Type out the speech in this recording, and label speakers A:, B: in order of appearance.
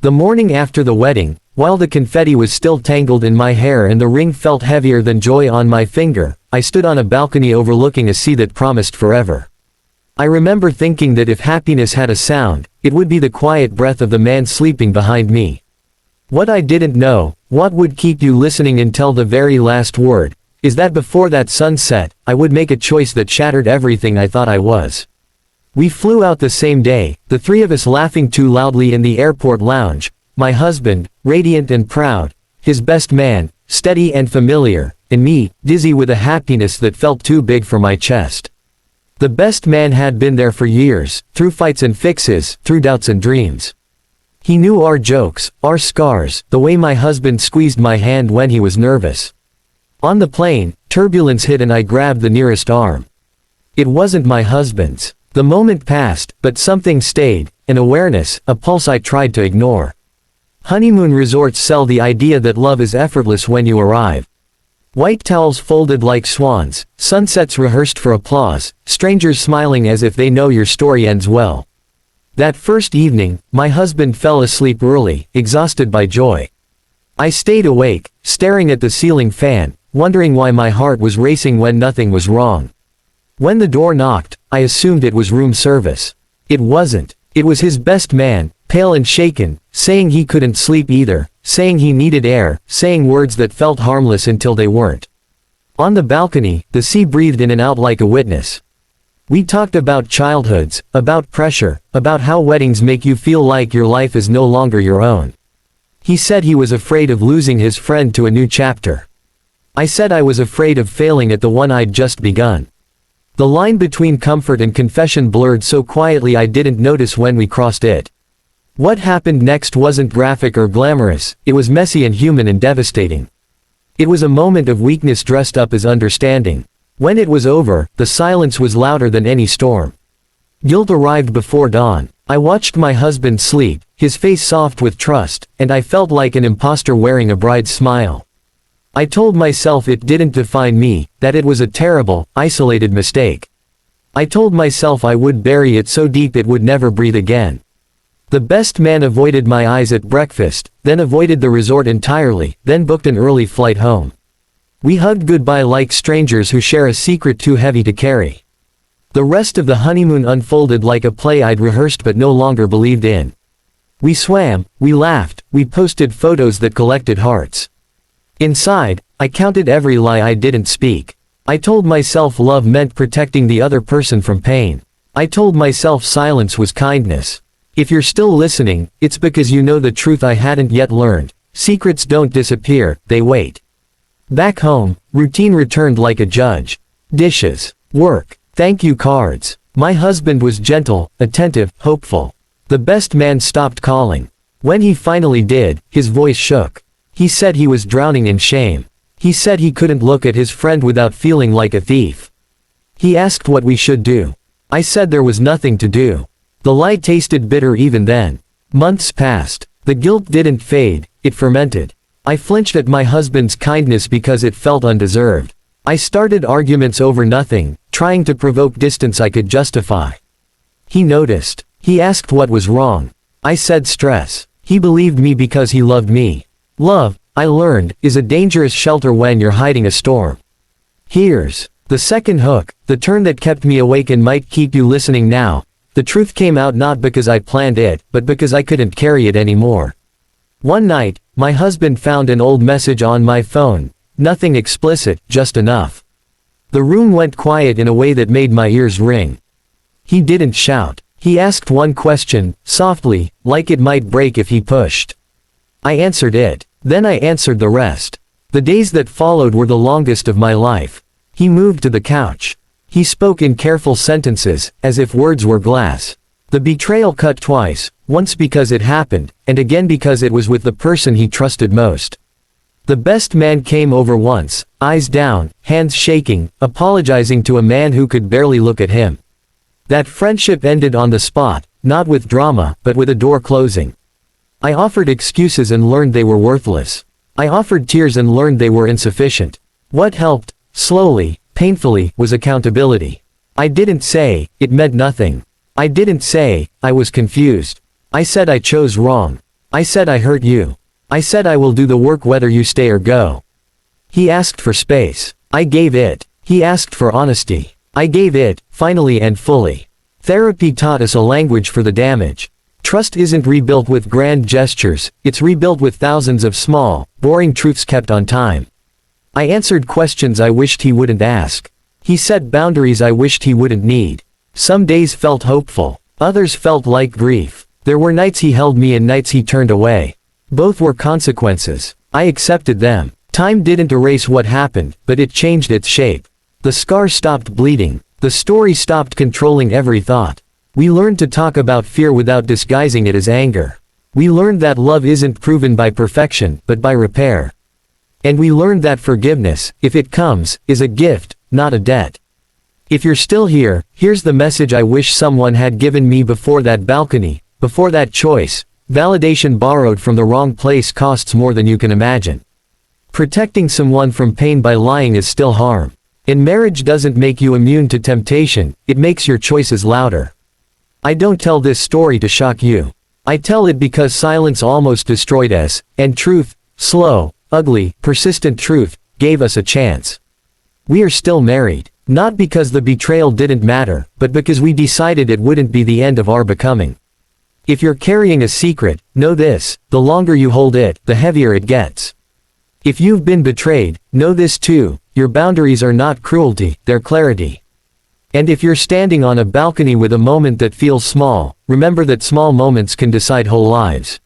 A: The morning after the wedding, while the confetti was still tangled in my hair and the ring felt heavier than joy on my finger, I stood on a balcony overlooking a sea that promised forever. I remember thinking that if happiness had a sound, it would be the quiet breath of the man sleeping behind me. What I didn't know, what would keep you listening until the very last word, is that before that sunset, I would make a choice that shattered everything I thought I was. We flew out the same day, the three of us laughing too loudly in the airport lounge, my husband, radiant and proud, his best man, steady and familiar, and me, dizzy with a happiness that felt too big for my chest. The best man had been there for years, through fights and fixes, through doubts and dreams. He knew our jokes, our scars, the way my husband squeezed my hand when he was nervous. On the plane, turbulence hit and I grabbed the nearest arm. It wasn't my husband's. The moment passed, but something stayed, an awareness, a pulse I tried to ignore. Honeymoon resorts sell the idea that love is effortless when you arrive. White towels folded like swans, sunsets rehearsed for applause, strangers smiling as if they know your story ends well. That first evening, my husband fell asleep early, exhausted by joy. I stayed awake, staring at the ceiling fan, wondering why my heart was racing when nothing was wrong. When the door knocked, I assumed it was room service. It wasn't. It was his best man, pale and shaken, saying he couldn't sleep either, saying he needed air, saying words that felt harmless until they weren't. On the balcony, the sea breathed in and out like a witness. We talked about childhoods, about pressure, about how weddings make you feel like your life is no longer your own. He said he was afraid of losing his friend to a new chapter. I said I was afraid of failing at the one I'd just begun. The line between comfort and confession blurred so quietly I didn't notice when we crossed it. What happened next wasn't graphic or glamorous, it was messy and human and devastating. It was a moment of weakness dressed up as understanding. When it was over, the silence was louder than any storm. Guilt arrived before dawn. I watched my husband sleep, his face soft with trust, and I felt like an imposter wearing a bride's smile. I told myself it didn't define me, that it was a terrible, isolated mistake. I told myself I would bury it so deep it would never breathe again. The best man avoided my eyes at breakfast, then avoided the resort entirely, then booked an early flight home. We hugged goodbye like strangers who share a secret too heavy to carry. The rest of the honeymoon unfolded like a play I'd rehearsed but no longer believed in. We swam, we laughed, we posted photos that collected hearts. Inside, I counted every lie I didn't speak. I told myself love meant protecting the other person from pain. I told myself silence was kindness. If you're still listening, it's because you know the truth I hadn't yet learned. Secrets don't disappear, they wait. Back home, routine returned like a judge. Dishes, work, thank you cards. My husband was gentle, attentive, hopeful. The best man stopped calling. When he finally did, his voice shook. He said he was drowning in shame. He said he couldn't look at his friend without feeling like a thief. He asked what we should do. I said there was nothing to do. The lie tasted bitter even then. Months passed. The guilt didn't fade, it fermented. I flinched at my husband's kindness because it felt undeserved. I started arguments over nothing, trying to provoke distance I could justify. He noticed. He asked what was wrong. I said stress. He believed me because he loved me. Love, I learned, is a dangerous shelter when you're hiding a storm. Here's the second hook, the turn that kept me awake and might keep you listening now. The truth came out not because I planned it, but because I couldn't carry it anymore. One night, my husband found an old message on my phone. Nothing explicit, just enough. The room went quiet in a way that made my ears ring. He didn't shout. He asked one question, softly, like it might break if he pushed. I answered it. Then I answered the rest. The days that followed were the longest of my life. He moved to the couch. He spoke in careful sentences, as if words were glass. The betrayal cut twice, once because it happened, and again because it was with the person he trusted most. The best man came over once, eyes down, hands shaking, apologizing to a man who could barely look at him. That friendship ended on the spot, not with drama, but with a door closing. I offered excuses and learned they were worthless. I offered tears and learned they were insufficient. What helped, slowly, painfully, was accountability. I didn't say, it meant nothing. I didn't say, I was confused. I said I chose wrong. I said I hurt you. I said I will do the work whether you stay or go. He asked for space. I gave it. He asked for honesty. I gave it, finally and fully. Therapy taught us a language for the damage. Trust isn't rebuilt with grand gestures, it's rebuilt with thousands of small, boring truths kept on time. I answered questions I wished he wouldn't ask. He set boundaries I wished he wouldn't need. Some days felt hopeful. Others felt like grief. There were nights he held me and nights he turned away. Both were consequences. I accepted them. Time didn't erase what happened, but it changed its shape. The scar stopped bleeding. The story stopped controlling every thought. We learned to talk about fear without disguising it as anger. We learned that love isn't proven by perfection, but by repair. And we learned that forgiveness, if it comes, is a gift, not a debt. If you're still here, here's the message I wish someone had given me before that balcony, before that choice. Validation borrowed from the wrong place costs more than you can imagine. Protecting someone from pain by lying is still harm. And marriage doesn't make you immune to temptation, it makes your choices louder. I don't tell this story to shock you. I tell it because silence almost destroyed us, and truth, slow, ugly, persistent truth, gave us a chance. We are still married. Not because the betrayal didn't matter, but because we decided it wouldn't be the end of our becoming. If you're carrying a secret, know this, the longer you hold it, the heavier it gets. If you've been betrayed, know this too, your boundaries are not cruelty, they're clarity. And if you're standing on a balcony with a moment that feels small, remember that small moments can decide whole lives.